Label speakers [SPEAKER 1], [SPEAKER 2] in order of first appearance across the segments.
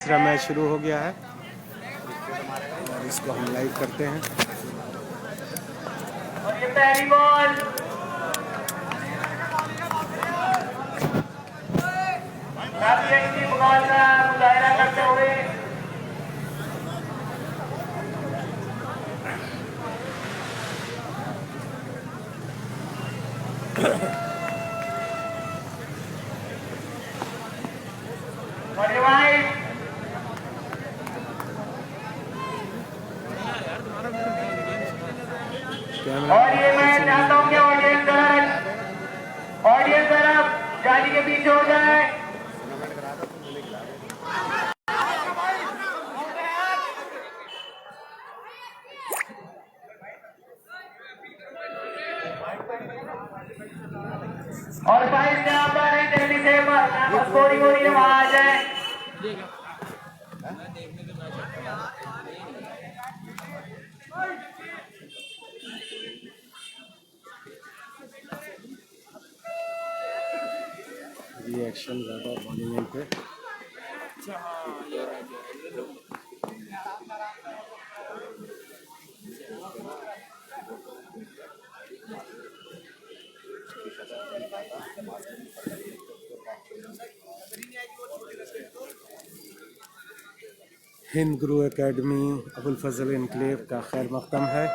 [SPEAKER 1] तीसरा मैच शुरू हो गया है और इसको हम लाइव करते हैं।
[SPEAKER 2] और ये पहली बॉल काफी अच्छी बॉल का मुजाहिरा करते हुए और रिवाइज और ये मैं चाहता हूँ कि ऑडियंस तरफ जाली के पीछे हो जाए। और फाइव से आप आ रहे हैं जल्दी से स्कोरिंग हो रही है, वहां आ जाए।
[SPEAKER 1] रिएक्शन ज़्यादा बॉलिंग पे हिंद गुरु एकेडमी अबुल फजल इनक्लेव का खैर मकदम है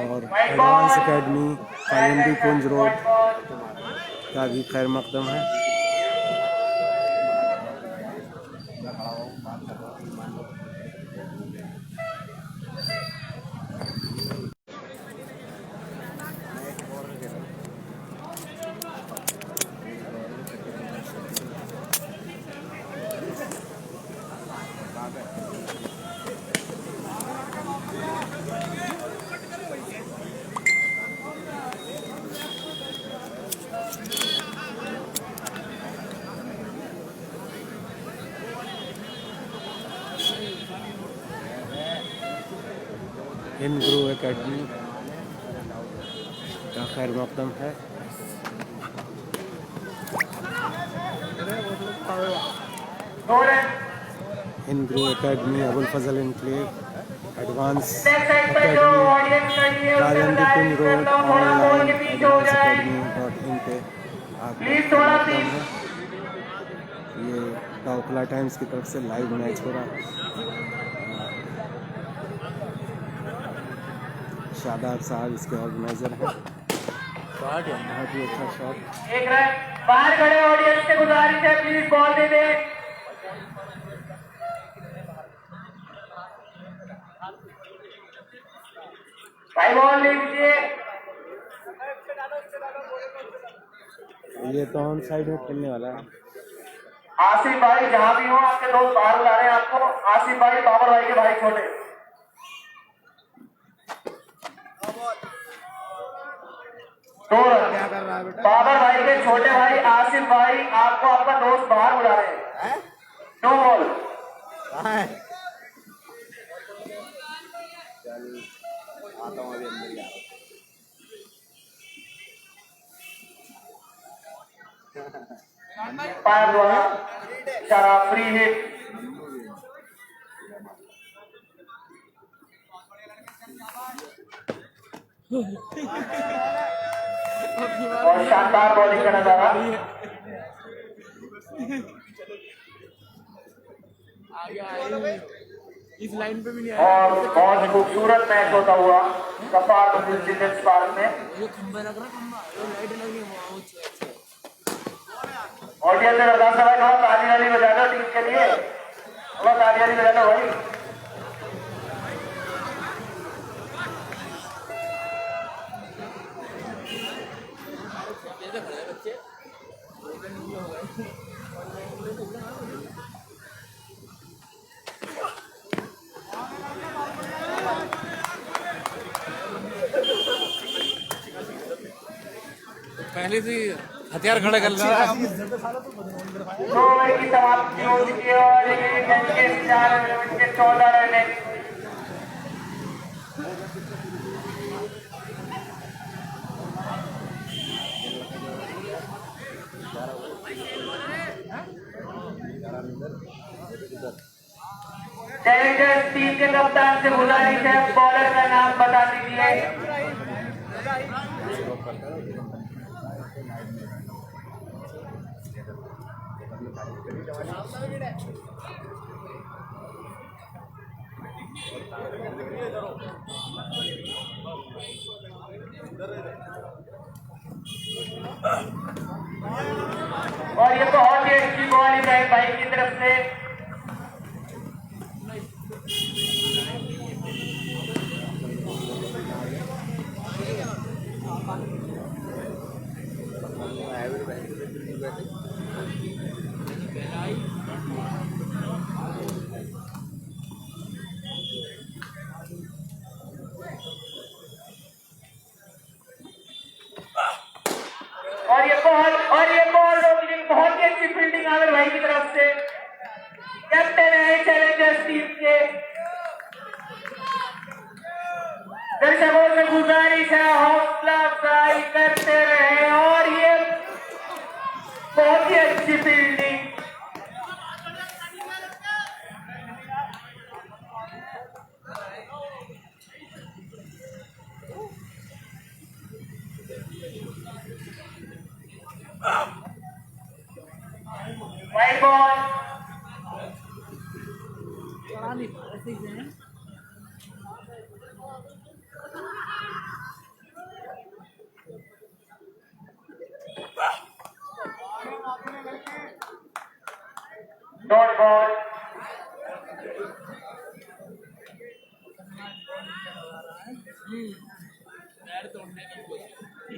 [SPEAKER 1] और एडवांस एकेडमी कालिंदी कुंज रोड का भी खैर मकदम है। हिंद गुरु एकेडमी का खैर मकदम है। हिंद गुरु एकेडमी अबुल फजल इनक्लेव एडवांस एकेडमी कालिंदी कुंज रोड ऑनलाइन एडवांस एकेडमी.in पे आपका मकदम है। ये डाउकला टाइम्स की तरफ से लाइव मैच हो रहा है। शादाब साहब इसके ऑर्गेनाइजर हैं। बहुत ही अच्छा शॉट।
[SPEAKER 2] एक रन बाहर खड़े ऑडियंस से गुजारिश है, प्लीज बॉल दे दे। भाई बॉल ले लीजिए।
[SPEAKER 1] ये तो ऑन साइड में खेलने वाला है।
[SPEAKER 2] आसिफ भाई जहां भी हो, आपके दोस्त बाहर बुला रहे हैं आपको। आसिफ भाई बाबर भाई के भाई छोटे। दो रन बाबर भाई के छोटे भाई आसिफ भाई, आपको आपका दोस्त बाहर बुला रहे हैं। No ball.
[SPEAKER 3] आता हूँ अभी अंदर जा
[SPEAKER 2] पायर द्वारा इशारा फ्री हिट। और शानदार बॉलिंग का नजारा।
[SPEAKER 3] इस लाइन पे भी नहीं
[SPEAKER 2] और बहुत खूबसूरत मैच होता हुआ कपार चिल्ड्रंस पार्क में।
[SPEAKER 3] ये खंबा लग रहा, खंबा लाइट लग रही है।
[SPEAKER 2] ऑडियंस में लगा भाई थोड़ा ताली वाली बजा दो टीम के लिए, थोड़ा ताली वाली बजा दो भाई।
[SPEAKER 3] पहले से हथियार खड़ा कर रहा है।
[SPEAKER 2] 2 ओवर की समाप्ति हो चुकी है और 14 रन है। चैलेंजर्स टीम के कप्तान से गुजारिश है, बॉलर का नाम बता दीजिए। और ये बहुत ही अच्छी बॉल इब्राहिम भाई की तरफ से। और ये बॉल रोकने की बहुत ही अच्छी फील्डिंग आमिर भाई की तरफ से, कैप्टन है चैलेंजर्स टीम के। दर्शकों से गुजारिश है, हौसला अफजाई करते रहे। और ये बहुत ही अच्छी fielding. Wide ball. Dot ball.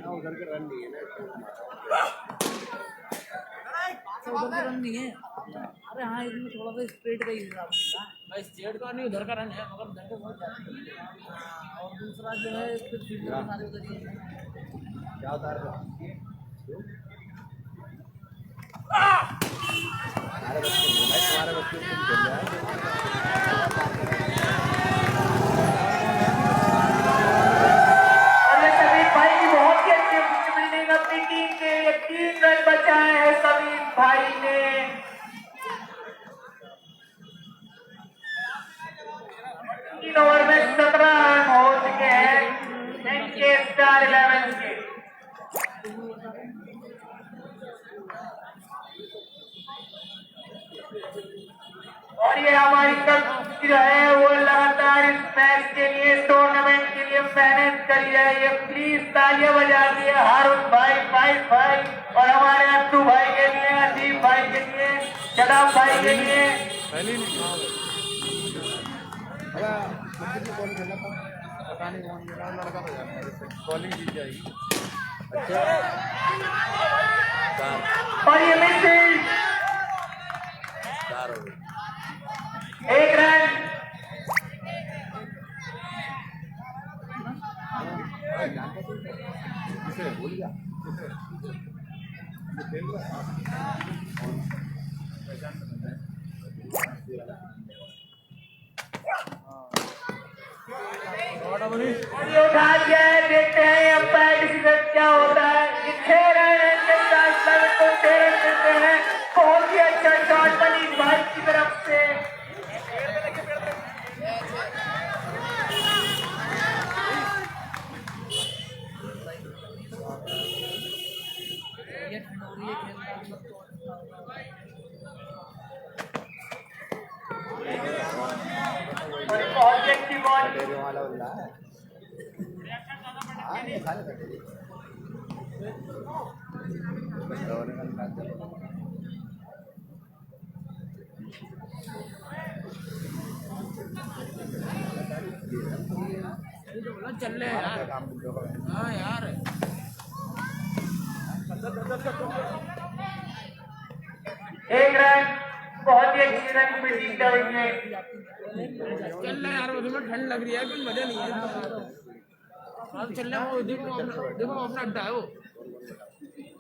[SPEAKER 3] उधर के रन नहीं है उधर का रन नहीं है। अरे हाँ, इसमें थोड़ा सा स्ट्रेट का ही हिसाब है भाई। स्ट्रेट का नहीं, उधर का रन है, मगर उधर का बहुत ज्यादा है। और दूसरा जो है फिर फील्डर सारे उधर ही है। क्या उतार हमारे बच्चे
[SPEAKER 2] अपनी टीम के 3 रन बचाए हैं समीर भाई ने। तीन ओवर में 17 रन हो चुके हैं इनके स्टार 11 के। और ये हमारी कप जो है वो लगातार इस मैच के लिए, इस टूर्नामेंट के लिए मेहनत करी है। ये प्लीज तालियां बजा दिए हारून भाई, फाइज भाई, और हमारे अट्टू भाई के लिए, अजीब भाई के लिए, शदाब भाई के लिए।
[SPEAKER 3] पता नहीं कौन लड़का था, बॉलिंग जीत जाएगी।
[SPEAKER 2] और ये मिडफील्ड 1 रन। उठा दिया है, देखते हैं अंपायर डिसीजन क्या होता है। 6 रन के साथ को 6 रन देते हैं। बहुत ही अच्छा शॉट मनीष भाई की तरफ से। बहुत ही अच्छी बॉल।
[SPEAKER 3] चल रहे हैं यार। हाँ यार,
[SPEAKER 2] एक रन। बहुत ही अच्छी रन की फील्डिंग करेंगे।
[SPEAKER 3] चल रहे यार, उसमें ठंड लग रही है, कोई मजा नहीं है। चल रहे वो, देखो अपना अड्डा है वो।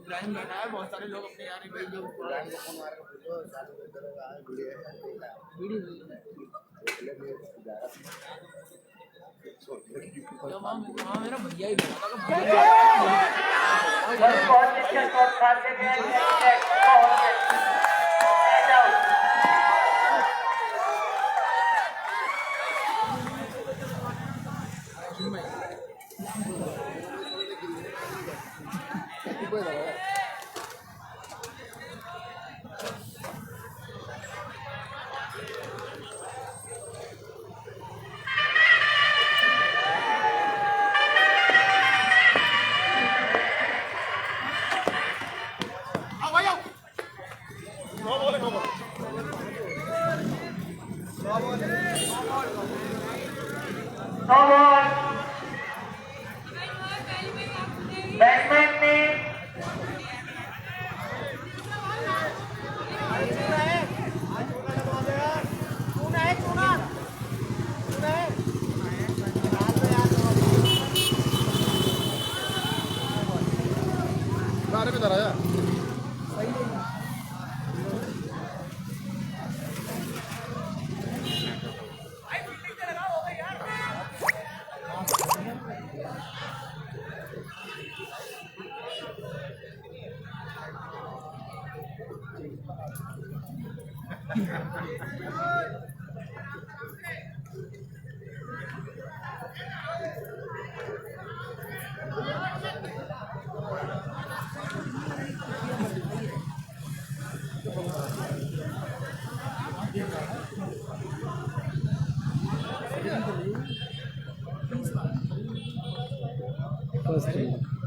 [SPEAKER 3] इब्राहिम बैठा है, बहुत सारे लोग अपने यार मेरा भैया ही
[SPEAKER 2] बहुत अच्छा शॉट खाते गए। नो बॉल बैट्समैन ने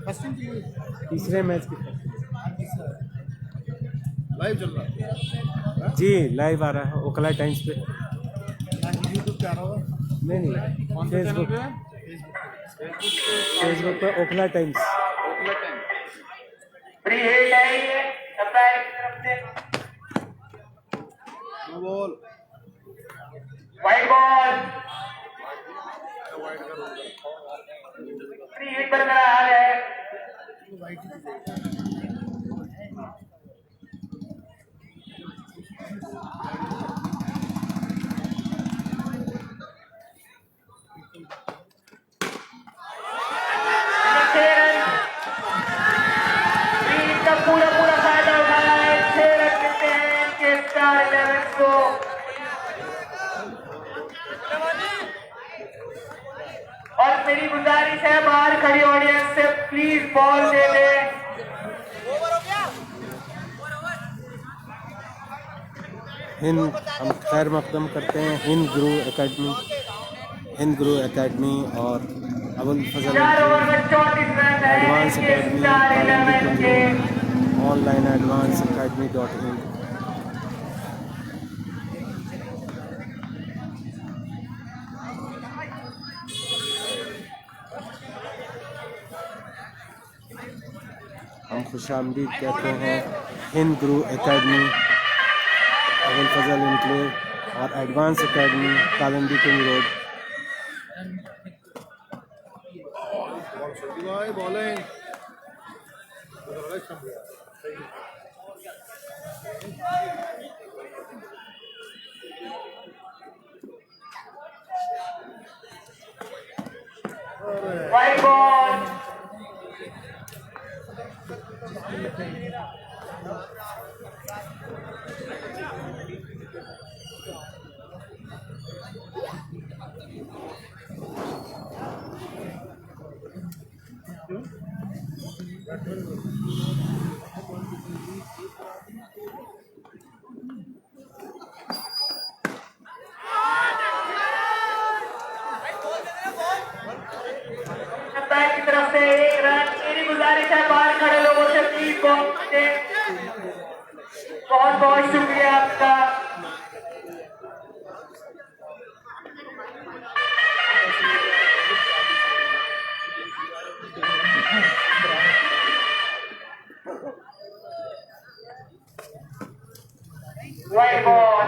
[SPEAKER 1] फर्स्ट तीसरे मैच की
[SPEAKER 4] लाइव चल रहा है।
[SPEAKER 1] जी लाइव आ रहा है ओखला टाइम्स पे।
[SPEAKER 4] यूट्यूब पे आ रहा होगा।
[SPEAKER 1] नहीं फेसबुक फेसबुक पे ओखला टाइम्स।
[SPEAKER 2] फ्री हिट है ये अंपायर की तरफ से।
[SPEAKER 4] No ball.
[SPEAKER 2] Wide ball free hit बरकरार है। पूरा पूरा फायदा उठाया है। 6 रन मिलते हैं इनके स्टार 11 को। और मेरी गुजारिश है बाहर खड़ी ऑडियंस से प्लीज बॉल दे दे।
[SPEAKER 1] हिंद हम खैर मकदम करते हैं हिंद गुरु एकेडमी और अबुल फजल
[SPEAKER 2] 4 ओवर में 34 रन है
[SPEAKER 1] एडवांस
[SPEAKER 2] इनके
[SPEAKER 1] एकेडमी
[SPEAKER 2] स्टार 11 के।
[SPEAKER 1] Online advance academy.in। हम खुशामदीद कहते हैं हिंद गुरु एकेडमी अबुल फजल इनक्लेव और advance academy Kalindi king road.
[SPEAKER 4] Bowling
[SPEAKER 2] wide ball umpire की तरफ से 1 रन। मेरी गुजारिश है बाहर खड़े लोगों से प्लीज बॉल दे। बहुत बहुत शुक्रिया आपका। वाइड बॉल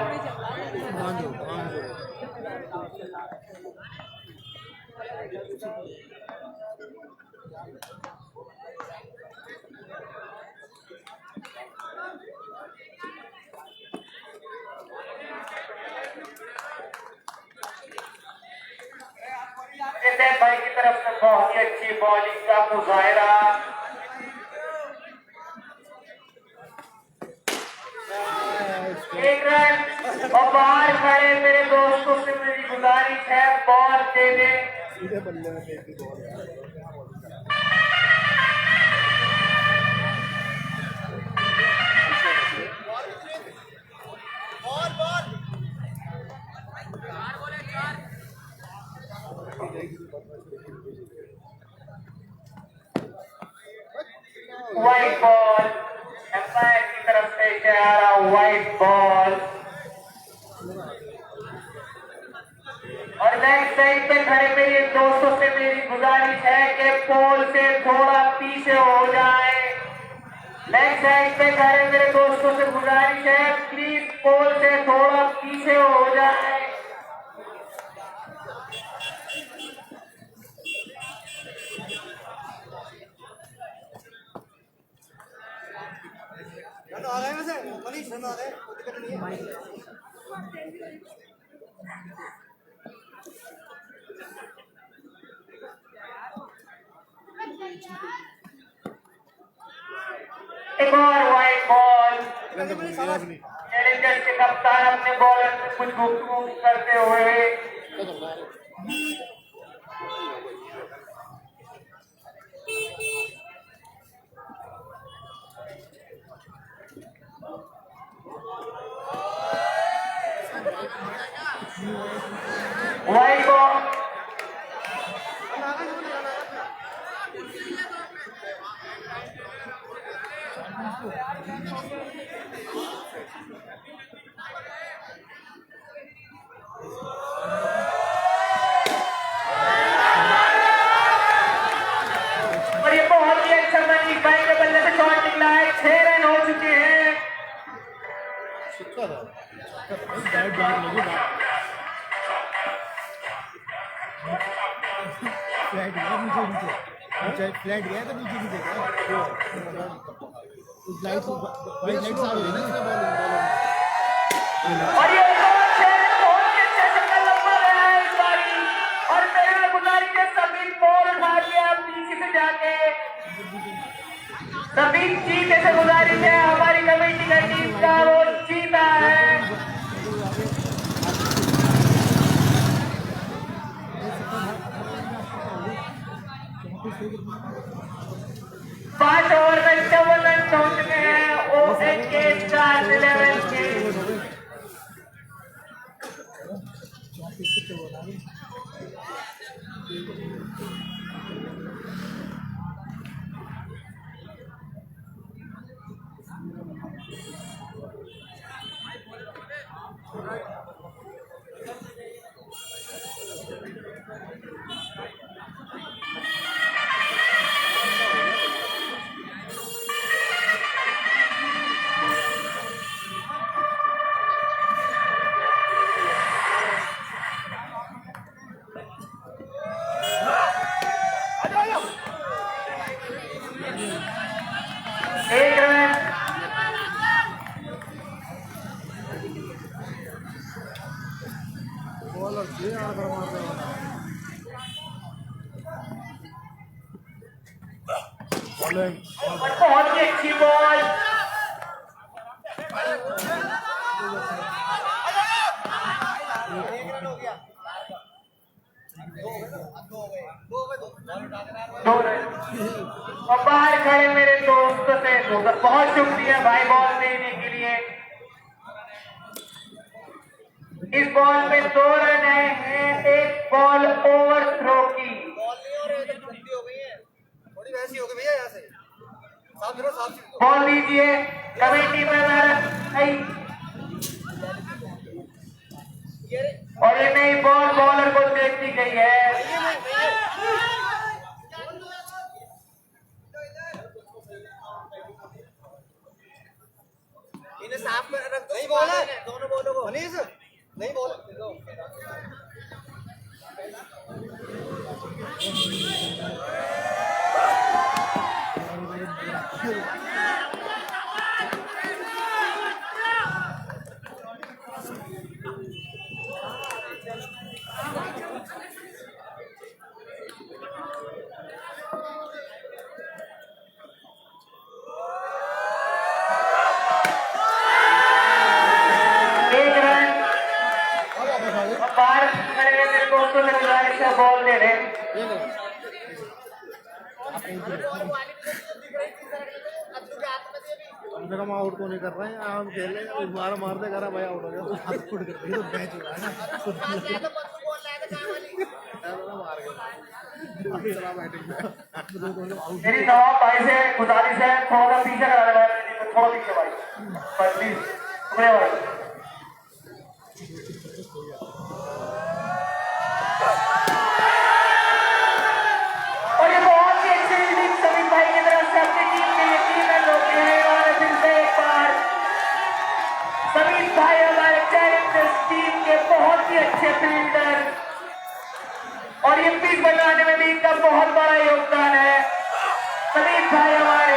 [SPEAKER 2] जितेंद्र भाई की तरफ से बहुत ही अच्छी बॉलिंग का मुजाहरा। एक रन और बाहर खड़े मेरे दोस्तों से मेरी गुजारिश है बॉल दे दे।
[SPEAKER 4] सीधे बल्ले में फेंक the ball.
[SPEAKER 2] Wide ball umpire की तरफ से इशारा वाइड बॉल। और नेक्स्ट साइड पे खड़े मेरे दोस्तों से मेरी गुजारिश है कि पोल से थोड़ा पीछे हो जाए। नेक्स्ट साइड पे खड़े मेरे दोस्तों से गुजारिश है प्लीज पोल से थोड़ा पीछे हो जाए। एक और वाइड बॉल। चैलेंजर के कप्तान अपने बॉलर से कुछ गुफ्तगू करते हुए वाइड बॉल। और ये बहुत ही अच्छा मनीष भाई के बल्ले से शॉट निकला है। 6 रन हो चुके हैं।
[SPEAKER 4] फ्लैट गया तो नीचे नीचे लाइट आ गई ना
[SPEAKER 2] और ये बहुत ही अच्छे से लंबा गया है इस बारी। और मेरा गुजारिश है सभी बॉल उठा के आप पीछे से जाके सभी जीते से गुजारिश है हमारी कमेटी का टीम का वो जीता है। 5 ओवर में 54 रन पहुंच चुके हैं ओपन के स्टार 11 के। एक रन।
[SPEAKER 4] बॉलर से आकर मारते हैं बॉलिंग
[SPEAKER 2] और बहुत ही अच्छी बॉल। दो रन। और बाहर खड़े मेरे दोस्त से बहुत शुक्रिया भाई बॉल देने के लिए। इस बॉल पे 2 रन आए हैं। एक बॉल ओवर थ्रो की। बॉल दीजिए कमेटी में और ये नई बॉल बॉलर को दे दी गई है।
[SPEAKER 4] इन्हें साफ कर रख दो। नहीं बॉल है दोनों बॉलों को मनीष नहीं बॉल
[SPEAKER 2] बॉल दे रहे
[SPEAKER 4] कम से कम आउट को नहीं कर रहे हैं हम खेल रहे हैं बार मारते करा भाई आउट हो गया तो हाथ फुट गया तो मैच हो रहा है ना
[SPEAKER 2] मेरी नवाब भाई से गुजारिश है थोड़ा पीछे करा थोड़ा पीछे भाई प्लीज भाई और ये बहुत ही अच्छी फील्डिंग समीर भाई की तरफ से अपनी टीम के लिए 3 रन रोके हैं। और फिर से एक बार समीर भाई हमारे चैलेंजर्स टीम के बहुत ही अच्छे फील्डर और ये पिच बनाने में भी इनका बहुत बड़ा योगदान है। समीर भाई हमारे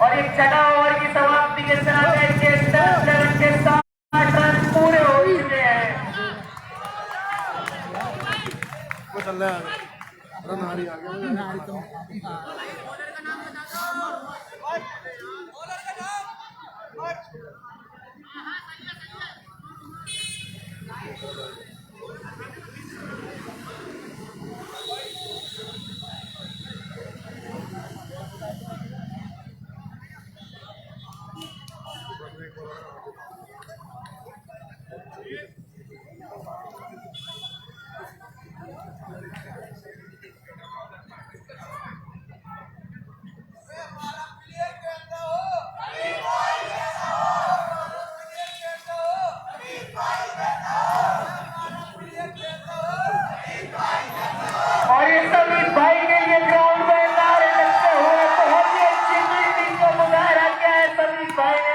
[SPEAKER 2] और एक 6 ओवर की समाप्ति के साथ के 10 रन के 7 रन पूरे हो चुके हैं।
[SPEAKER 4] वो चल रहा है रन हारी आ गया
[SPEAKER 2] और ये समीर भाई के लिए ग्राउंड में नारे लगते हुए बहुत ही अच्छी फील्डिंग को मुजाहरा किया है समीर भाई ने।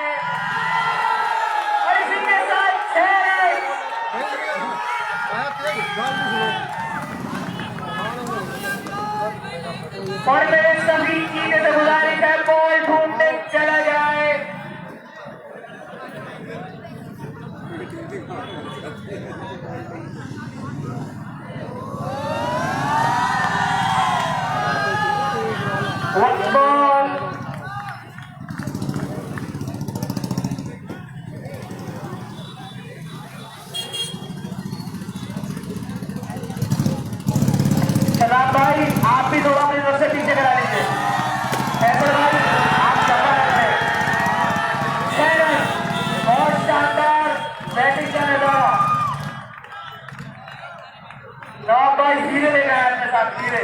[SPEAKER 2] और इसी के साथ 6 रन। और मेरे सभी टीम से गुजारिश है बॉल ढूंढने चला जाए। One ball. शराब भाई आप भी थोड़ा अपनी तरफ से पीछे करा लीजिए। ऐसे भाई आप जमा रहे 6 रन और शानदार बैटिंग का नजारा। शराब भाई धीरे लेकर आए अपने साथ धीरे।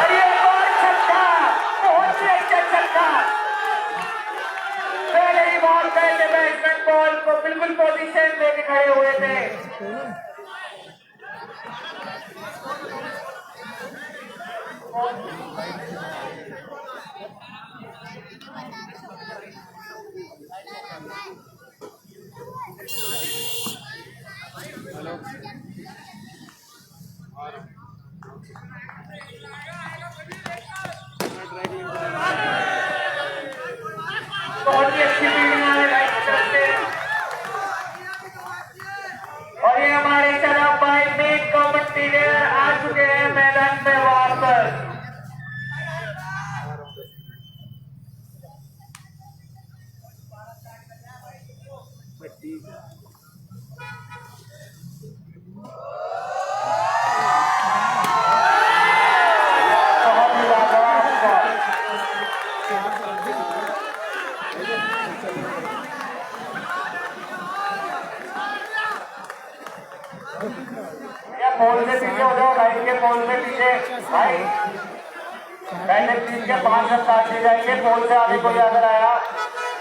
[SPEAKER 2] अरे और छक्का, बहुत ही अच्छा छक्का। पहले ही बॉल पहले बैट्समैन बॉल को बिल्कुल पोजीशन लेके खड़े हुए थे। बहुत ही अच्छी फील्डिंग है राइट की तरफ से। और ये हमारे शराब भाई मेन कमेंटेटर आ चुके हैं मैदान में वापस। बहुत ही लाजवाब शॉट। या पोल से पीछे हो जाओ, लाइन के पोल से पीछे भाई। पहले टीम के 5 रन काट दिए जाएंगे, पोल से आगे कोई अगर आया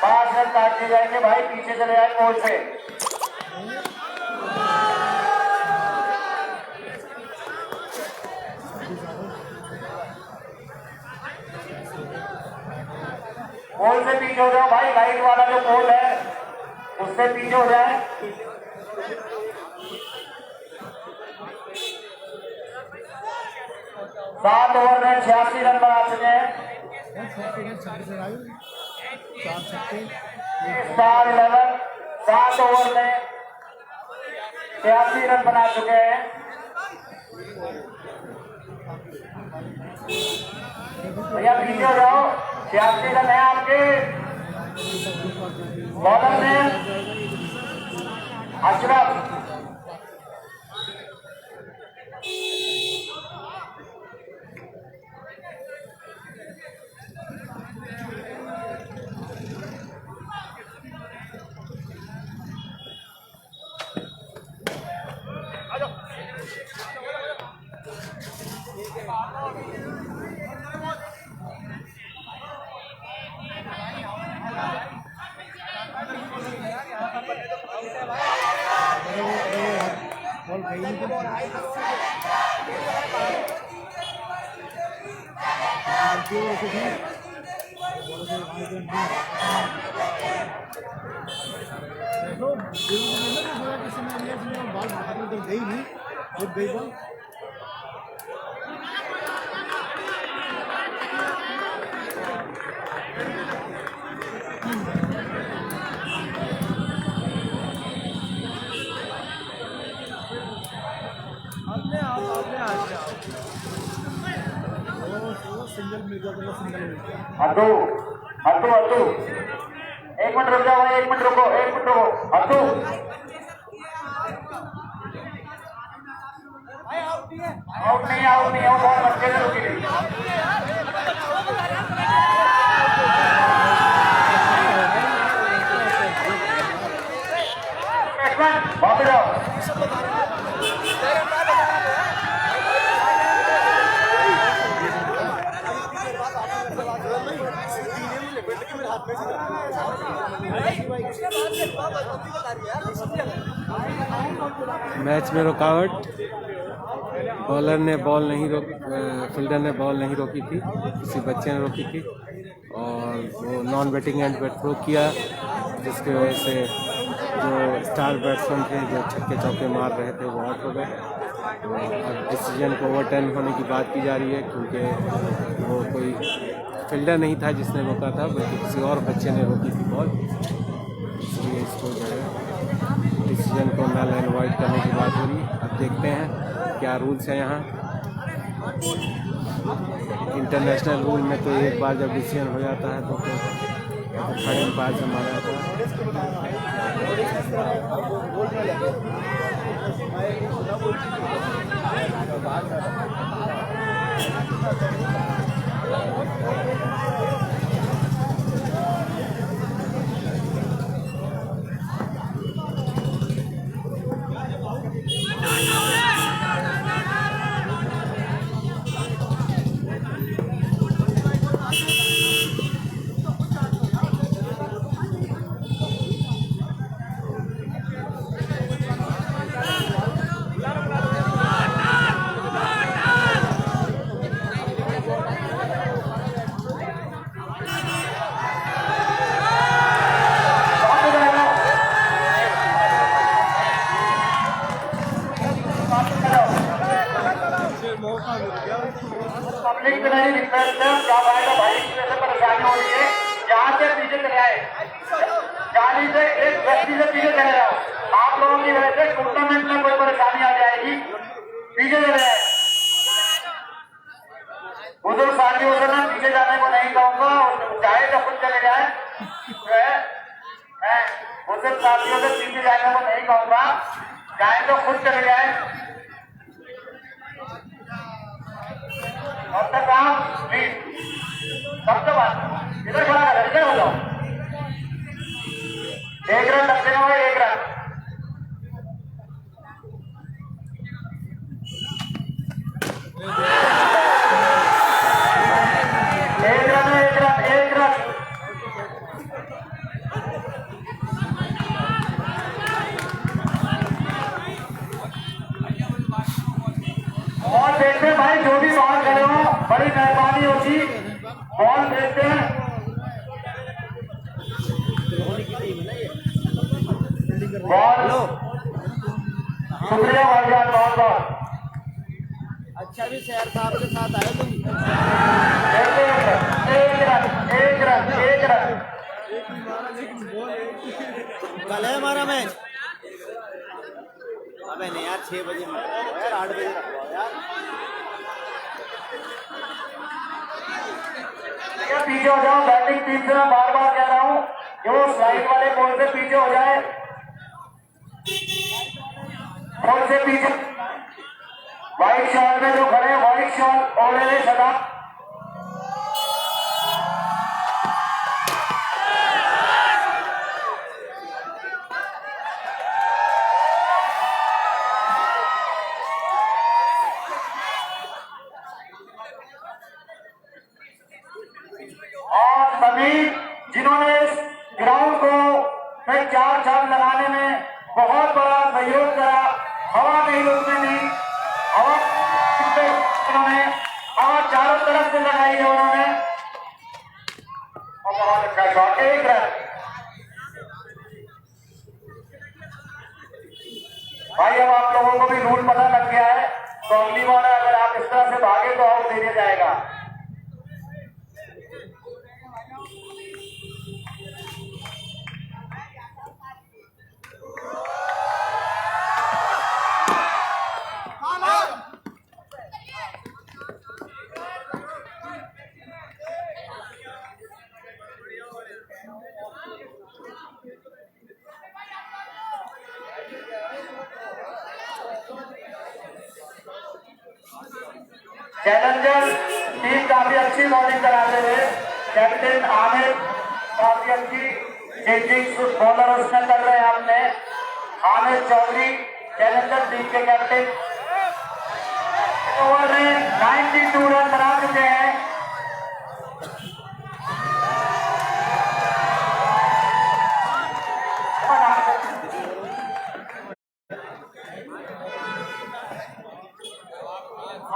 [SPEAKER 2] 5 रन काट दिए जाएंगे भाई, पीछे चले जाए पोल से। पोल से पीछे हो जाओ भाई, लाइट वाला जो पोल है उससे पीछे हो जाए। 7 ओवर में 86 रन बना चुके हैं। स्टार 11 7 ओवर में 83 रन बना चुके हैं। भैया पीछे हो जाओ, 86 रन है आपके। बॉलर में अशरफ,
[SPEAKER 4] बॉल गई नहीं गई नहीं, खुद गई बॉल। सिंगल मिल गया, सिंगल मिल गया।
[SPEAKER 2] अद्दू अद्दू अद्दू, एक मिनट रुक जाओ, एक मिनट रुको, एक मिनट रुको। अद्दू आउट नहीं, आउट नहीं, आउट बहुत अच्छे से रुकी गई। वापस जाओ।
[SPEAKER 1] मैच में रुकावट, बॉलर ने बॉल नहीं फील्डर ने बॉल नहीं रोकी थी, किसी बच्चे ने रोकी थी और वो नॉन बैटिंग एंड पे थ्रो किया, जिसकी वजह से जो स्टार बैट्समैन थे जो छक्के चौके मार रहे थे वो आउट हो गए। तो अब डिसीजन को ओवरटर्न होने की बात की जा रही है, क्योंकि वो कोई फील्डर नहीं था जिसने रोका था, बल्कि किसी और बच्चे ने रोकी थी बॉल, इसलिए इसको जो है डिसीजन को नल एंड वाइड करने की बात हो रही है। अब देखते हैं क्या रूल्स हैं यहाँ। इंटरनेशनल रूल में तो एक बार जब डिसीजन हो जाता है तो फिर थर्ड एम्पायर से मारा जाता है।
[SPEAKER 2] पब्लिक से मेरी रिक्वेस्ट है, क्या भाई भाई की वजह से परेशानी हो रही है, जहाँ से पीछे चले आए, गाड़ी से एक व्यक्ति से पीछे चले जाओ। आप लोगों की वजह से टूर्नामेंट में कोई परेशानी आ जाएगी, पीछे चले जाए। बुजुर्ग साथियों से मैं पीछे जाने को नहीं कहूँगा, चाहे तो खुद चले जाए। मैं बुजुर्ग साथियों से पीछे जाने को नहीं कहूँगा, चाहे तो खुद चले जाए। और तक आप प्लीज सबसे बात इधर खड़ा कर, इधर हो जाओ। एक रन लगते हो, एक रन। एक रन, एक रन, एक रन। बॉल देखते भाई, जो भी बॉल करे हो बड़ी मेहरबानी होगी, बॉल देखते हैं। बॉल शुक्रिया भाईजान, बहुत बहुत
[SPEAKER 3] अच्छा भी शहर साहब के साथ आए तुम।
[SPEAKER 2] एक रन, एक रन, एक रन।
[SPEAKER 3] कल है हमारा मैच,
[SPEAKER 4] अबे नहीं यार 6 बजे मत रखो यार 8 बजे रखो यार
[SPEAKER 2] भैया पीछे हो जाओ बैटिंग टीम से मैं बार बार कह रहा हूँ कि वो स्लाइड वाले बॉल से पीछे हो जाए बॉल से पीछे व्हाइट शॉट में जो खड़े हैं व्हाइट शॉट ओले सदा और सभी जिन्होंने इस ग्राउंड को में 4 चांद लगाने में बहुत बड़ा सहयोग करा हवा नहीं रुकने दी हवा उन्होंने हवा चारों तरफ से लगाई है उन्होंने और बहुत अच्छा शॉट 1 रन भाई अब आप लोगों को भी रूल पता लग गया है तो अगली बार अगर आप इस तरह से भागे तो आउट दे दिया जाएगा चैलेंजर टीम काफी अच्छी बॉलिंग कराते हुए कैप्टन आमिर काफी अच्छी चेंजिंग बॉलर उसमें कर रहे हैं आपने आमिर चौधरी चैलेंजर टीम के कैप्टन ओवर में 92 रन बना चुके हैं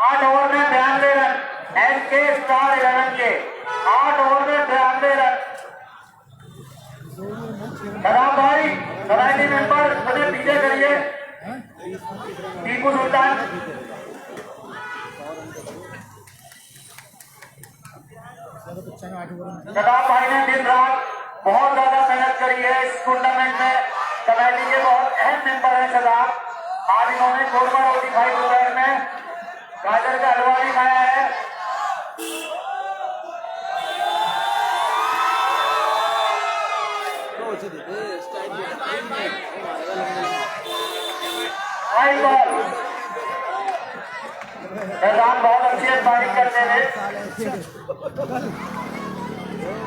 [SPEAKER 2] आठ ओवर में 92 रन एनके स्टार 11 के 8 ओवर में 92 रन सलाम भाई कमेटी मेंबर मुझे पीछे करिए टीपू सुल्तान सलाम भाई ने दिन रात बहुत ज्यादा मेहनत करी है इस टूर्नामेंट में कमेटी के बहुत अहम मेंबर है सलाम आज इन्होंने कोरबा रोटी खाई दोपहर में गाजर का हलवा भी खाया है हाई बॉल मैदान बहुत अच्छी अंपायरिंग करते थे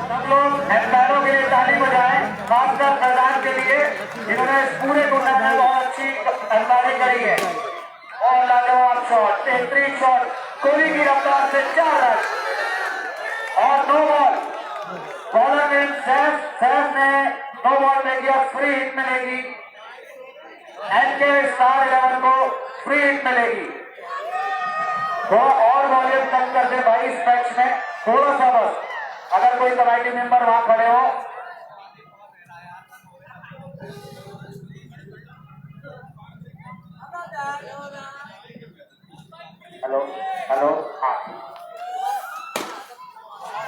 [SPEAKER 2] सब लोग एम्पायरों के लिए ताली बजाएं खासकर मैदान के लिए जिन्होंने इस पूरे टूर्नामेंट में बहुत अच्छी अंपायरिंग करी है और लाजवाब शॉट बेहतरीन शॉट कोहली की रफ्तार से 4 रन और 9 बॉल बॉलर ने सैफ ने 9 बॉल में किया फ्री हिट मिलेगी एनके स्टार 11 को फ्री हिट मिलेगी थोड़ा और वॉल्यूम कम कर दे भाई इस मैच में थोड़ा सा बस अगर कोई कमेटी मेंबर वहां खड़े हो हेलो हेलो हाँ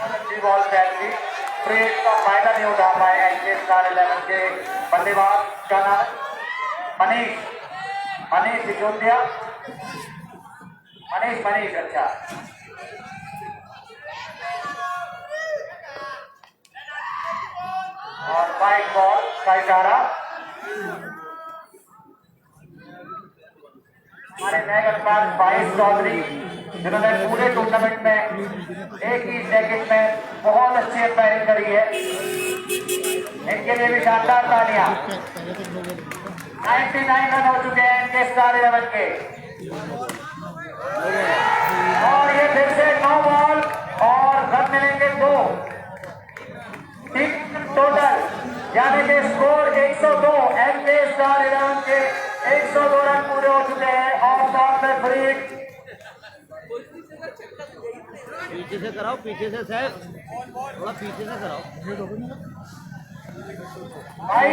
[SPEAKER 2] अच्छी बॉल फैली फ्री हिट का फायदा नहीं उठा पाए एनके स्टार 11 के बल्लेबाज क्या नाम है मनीष सिसोदिया मनीष अच्छा और 5 बॉल का इशारा हमारे नए गणपाल भाई चौधरी जिन्होंने पूरे टूर्नामेंट में एक ही सेकंड में बहुत अच्छी अंपायरिंग करी है इनके लिए भी शानदार तालियां 99 रन हो चुके हैं इनके स्टार 11 के और ये फिर से 9 बॉल और रन मिलेंगे 2 टोटल यानी कि स्कोर 102 एनके स्टार 11 के 102 रन पूरे हो चुके हैं और साथ में फ्री
[SPEAKER 4] पीछे से कराओ पीछे से सैफ थोड़ा पीछे से कराओ
[SPEAKER 2] भाई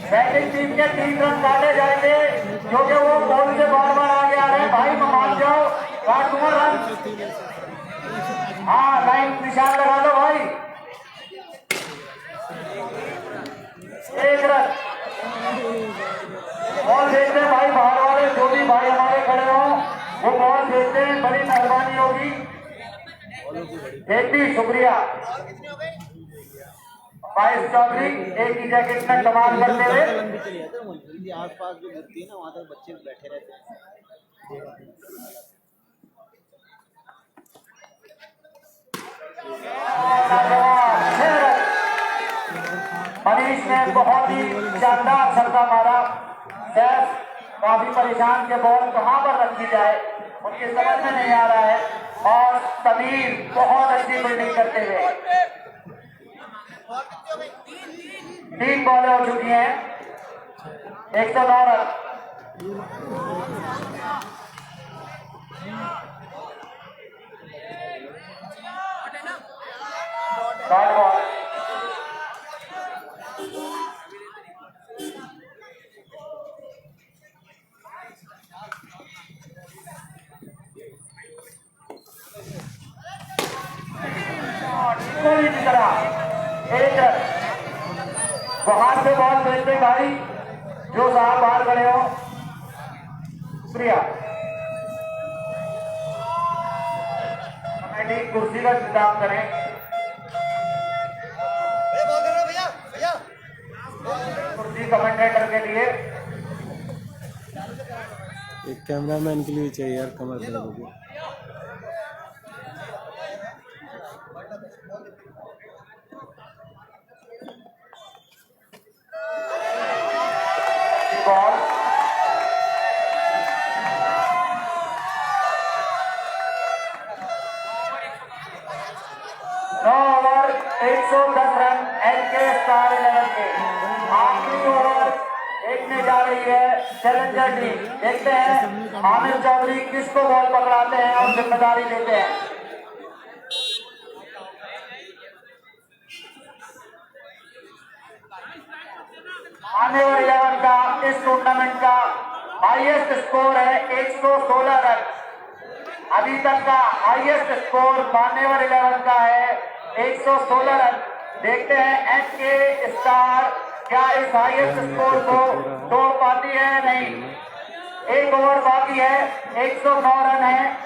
[SPEAKER 2] बैटिंग टीम के 3 रन काटे जाएंगे क्योंकि वो बॉल से बार आगे आ रहे हैं भाई मान जाओ काट दूंगा रन हाँ लाइन निशान लगा दो भाई 1 रन बॉल देखते हैं भाई बाहर वो बॉल भेजते हैं, बड़ी मेहरबानी होगी। एक भी शुक्रिया। फाइज चौधरी एक ही जैकेट में कमाल करते हुए
[SPEAKER 4] लंबी चली जाती है मंजिल आसपास जो गिरती है ना वहाँ तक बच्चे बैठे रहते हैं।
[SPEAKER 2] मनीष ने बहुत ही शानदार छक्का मारा। सैफ काफी परेशान के बॉल कहां पर रखी जाए उनके समझ में नहीं आ रहा है। और समीर बहुत अच्छी फील्डिंग करते हुए 3 बॉलें हो चुकी हैं, 109 रन। डॉट बॉल कोहली की तरह 1 रन। वहां से बॉल भेजते भाई जो साहब बाहर खड़े हो, शुक्रिया। कमेटी कुर्सी का इंतजाम करें। कुर्सी कमेंटेटर के लिए
[SPEAKER 1] एक कैमरामैन के लिए चाहिए यार, कमर दर्द हो गई।
[SPEAKER 2] बॉल ओवर 110 रन एलके स्टार 11 के। आखिरी ओवर देखने जा रही है चैलेंजर टीम। देखते हैं आमिर चौधरी किसको बॉल पकड़ाते हैं और जिम्मेदारी लेते हैं। आने वाले 11 का इस टूर्नामेंट का हाईएस्ट स्कोर है 116 रन। अभी तक का हाईएस्ट स्कोर मान्यवर 11 का है 116 रन। देखते हैं एनके स्टार क्या इस हाईएस्ट स्कोर को तोड़ पाती है या नहीं। 1 ओवर बाकी है, 109 रन है।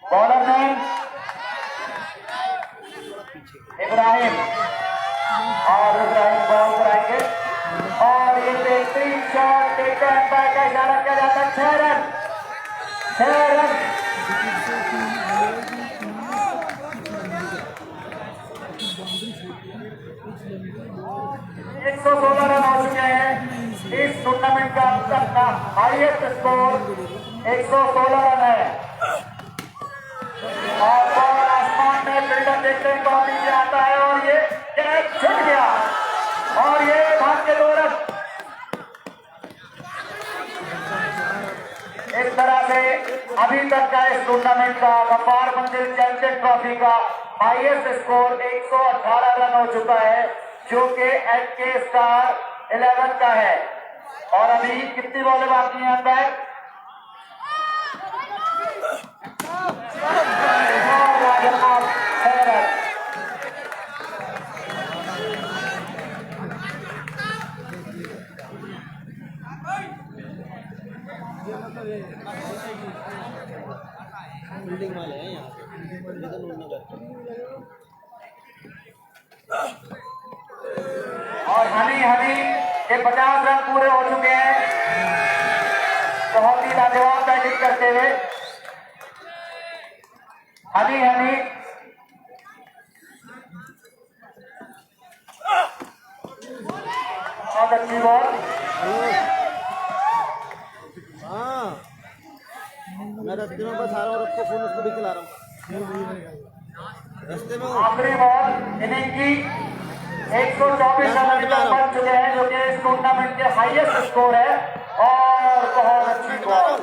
[SPEAKER 2] बॉलर नेम इब्राहिम और इब्राहिम बॉल कराएंगे और ये बेहतरीन शॉट देखते हैं अंपायर का इशारा किया जाता है। 6 रन 116 रन हो चुके हैं। इस टूर्नामेंट का अब तक का हाईएस्ट स्कोर 116 रन है। और बॉल आसमान में फील्डर देखते हैं बॉल नीचे आता है और ये कैच छूट गया और ये भाग के 2 रन। इस तरह से अभी तक का इस टूर्नामेंट का गफ्फार मंजिल चैंपियन ट्रॉफी का हाईएस्ट स्कोर 118 रन हो चुका है जो कि एनके स्टार 11 का है। और अभी कितनी बॉलें बाकी हैं अंदर?
[SPEAKER 4] बिल्डिंग वाले हैं यहाँ
[SPEAKER 2] और हनी के 50 रन पूरे हो चुके हैं। बहुत ही लाजवाब बैटिंग करते हुए हनी बहुत अच्छी बॉल।
[SPEAKER 4] हाँ मैं रस्ते में बस आ रहा हूँ, रख को फोन उसको भी चला रहा हूँ रस्ते में।
[SPEAKER 2] आखिरी बॉल इनिंग की 124 रन बन चुके हैं जो कि इस टूर्नामेंट के हाईएस्ट स्कोर है। और बहुत अच्छी बॉल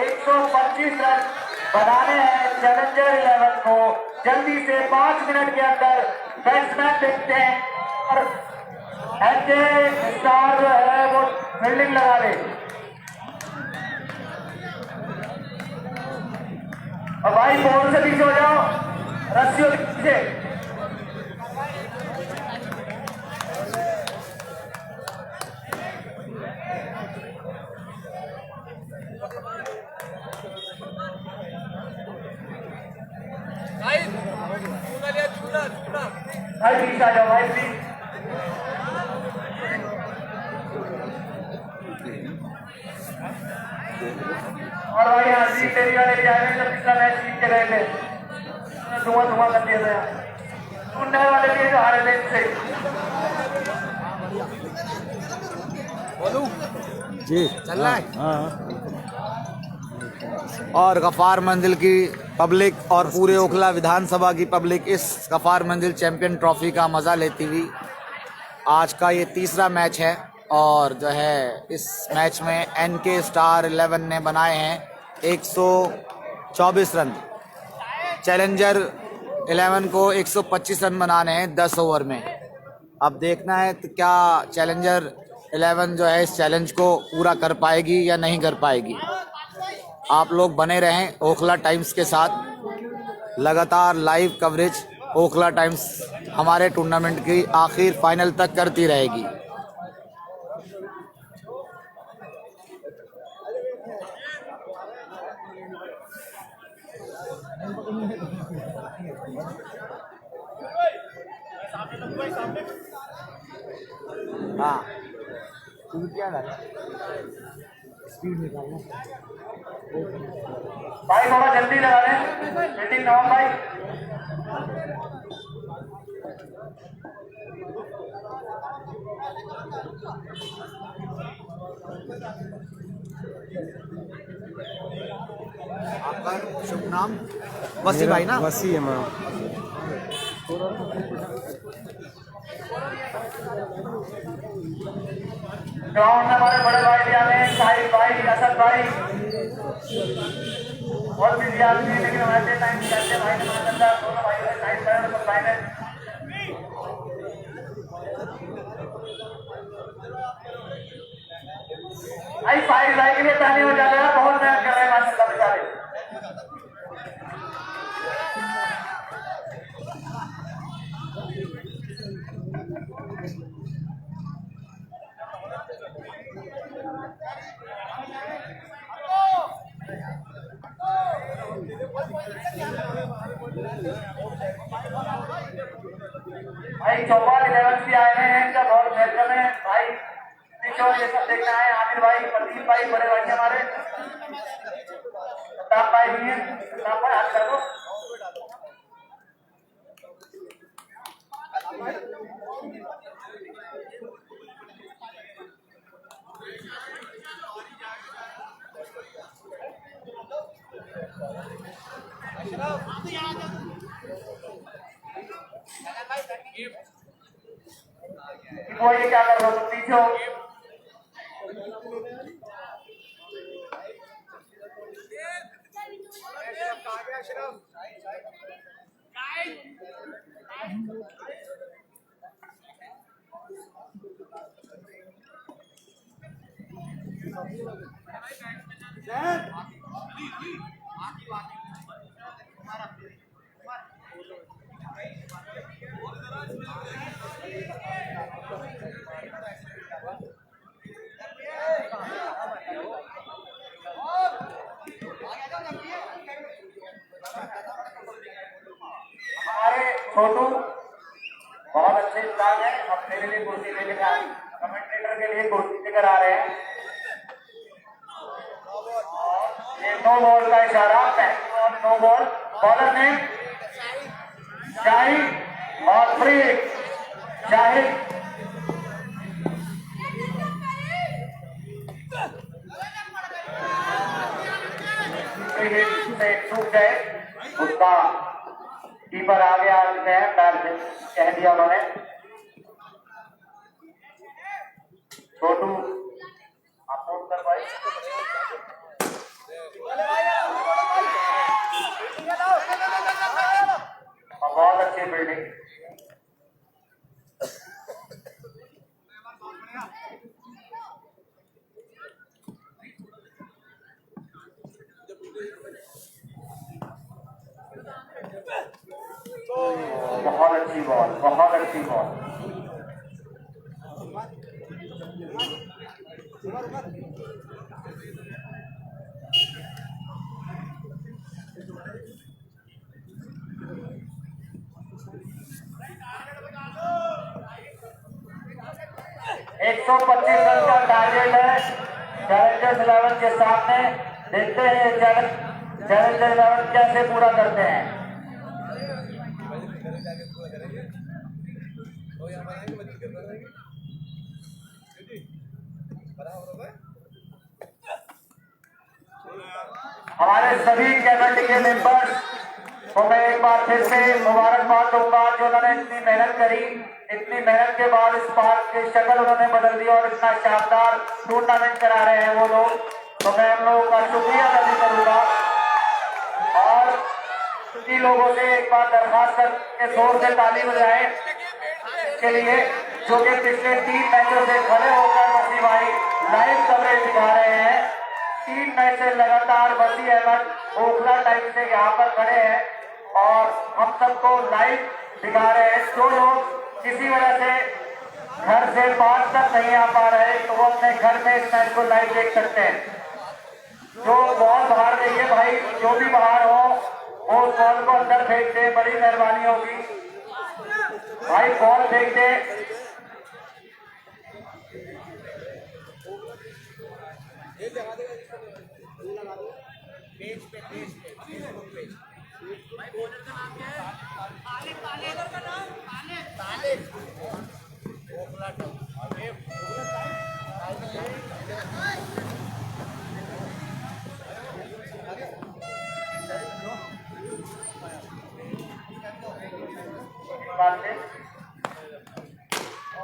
[SPEAKER 2] 125 रन बनाने हैं चैलेंजर 11 को। जल्दी से 5 मिनट के अंदर बैट्समैन देखते हैं और एनके स्टार जो है वो फील्डिंग लगा ले। और भाई बॉल से पीछे हो जाओ, रस्सियों पीछे भाई प्लीज आ जाओ भाई प्लीज और भाई हाजी तेरी वाले जाने जब पिछला मैच जीत के गए थे धुआं धुआं कर दिया था टूटने वाले भी जो हारे थे इससे
[SPEAKER 1] जी
[SPEAKER 4] चल रहा है?
[SPEAKER 1] हाँ
[SPEAKER 4] और गफ्फार मंजिल की पब्लिक और पूरे ओखला विधानसभा की पब्लिक इस गफ्फार मंजिल चैंपियन ट्रॉफी का मज़ा लेती हुई आज का ये तीसरा मैच है और जो है इस मैच में NK स्टार 11 ने बनाए हैं 124 रन। चैलेंजर 11 को 125 रन बनाने हैं 10 ओवर में। अब देखना है तो क्या चैलेंजर 11 जो है इस चैलेंज को पूरा कर पाएगी या नहीं कर पाएगी। आप लोग बने रहें ओखला टाइम्स के साथ। लगातार लाइव कवरेज ओखला टाइम्स हमारे टूर्नामेंट की आखिर फाइनल तक करती रहेगी। हाँ
[SPEAKER 2] भाई थोड़ा जल्दी लगा लें फील्डिंग नॉन भाई
[SPEAKER 4] आपका शुभ नाम? वसी भाई ना?
[SPEAKER 1] वसी है मैम।
[SPEAKER 2] ग्राउंड में हमारे बड़े भाई भी आ रहे हैं साहिब भाई असद भाई और भी आदमी लेकिन हमारे टाइम चलते भाई दोनों भाई साइड पर फाइनल भाई फाइव भाई के लिए ताली हो जा रहा है बहुत मेहनत कर रहे हैं माशाल्लाह बेचारे भाई चौपाल 11 से आए हैं इनका बहुत वेलकम है भाई और ये सब देखना है आमिर भाई प्रदीप भाई बड़े भाई हमारे प्रताप भाई भी हैं प्रताप भाई हाथ करो वो ये क्या कर रहे हो तुम पीछे हो हमारे छोटू बहुत अच्छे इंसान है अपने लिए कुर्सी लेकर आ कमेंटेटर के लिए कुर्सी लेकर आ रहे हैं ये नो बॉल का इशारा नो बॉल बॉलर ने शाहिद और फ्री शाहिद से टूट गए उसका कीपर आगे आ चुके हैं पैर से कह दिया उन्होंने छोटू आप फोन कर भाई बहुत अच्छी बिल्डिंग बहुत अच्छी बॉल, बहुत अच्छी बॉल। एक 125 रन का टारगेट है चैलेंजर्स 11 के सामने। देखते हैं चैलेंजर्स 11 कैसे पूरा करते हैं। हमारे सभी कमेटी के मेंबर्स को मैं एक बार फिर से मुबारकबाद दूंगा जो उन्होंने इतनी मेहनत करी। इतनी मेहनत के बाद इस पार्क की शक्ल उन्होंने बदल दी और इतना शानदार टूर्नामेंट करा रहे हैं वो लोग। तो मैं उन लोगों का शुक्रिया अदा करूंगा और सभी लोगों से एक बार दरखास्त करके जोर से ताली बजाएं के लिए जो कि पिछले 3 मैचों से खड़े होकर वसी भाई लाइव कवरेज दिखा रहे हैं। 3 मैच से लगातार वसी अहमद ओखला टाइम से यहाँ पर खड़े हैं और हम सबको लाइव दिखा रहे हैं। जो लोग किसी वजह से घर से पार्क तक नहीं आ पा रहे तो वो अपने घर में इस मैच को लाइव देख सकते हैं। जो बॉल बाहर गई है भाई, जो भी बाहर हो वो उस बॉल को अंदर फेंक दे, बड़ी मेहरबानी होगी भाई। बॉल फेंक दे।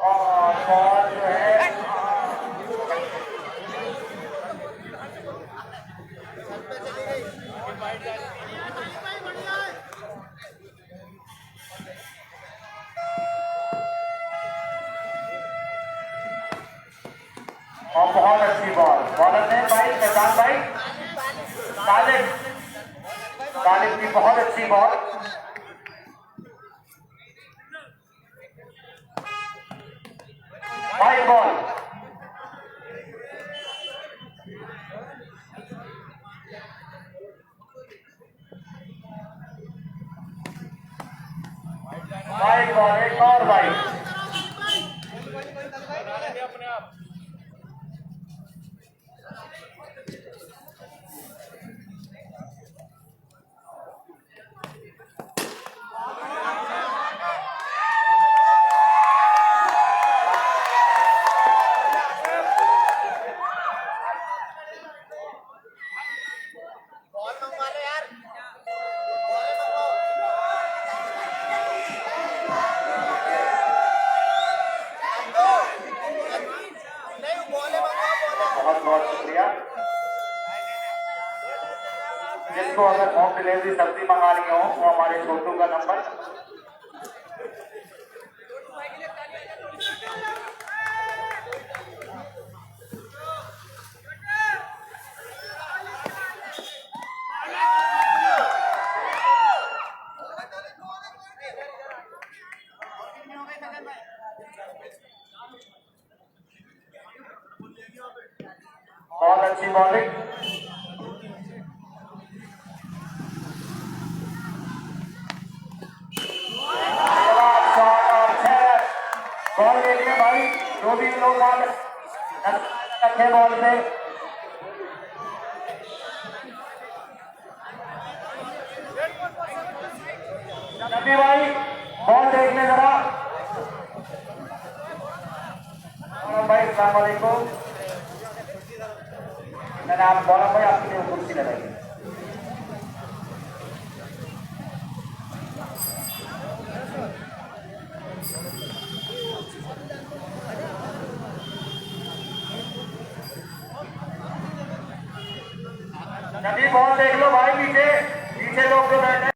[SPEAKER 2] और बॉल जो है और बहुत अच्छी बॉल। बॉलर ने भाई शैतान भाई तालिब की बहुत अच्छी बॉल। भाई बॉल भाई बॉल एक और भाई। बहुत बहुत शुक्रिया। जिसको अगर होम डिलीवरी सब्जी मंगानी हो वो हमारे छोटू का नंबर। बहुत अच्छी बॉलिंग। बॉल ले लिया भाई। जो भी लोग बॉल रखे बॉल पे नबी भाई बॉल देख ले जरा। भाई अस्सलाम वालेकुम। मैंने आप बोला भाई आपके लिए कुर्सी लगाई। नबी बॉल देख लो भाई। पीछे लोग जो बैठे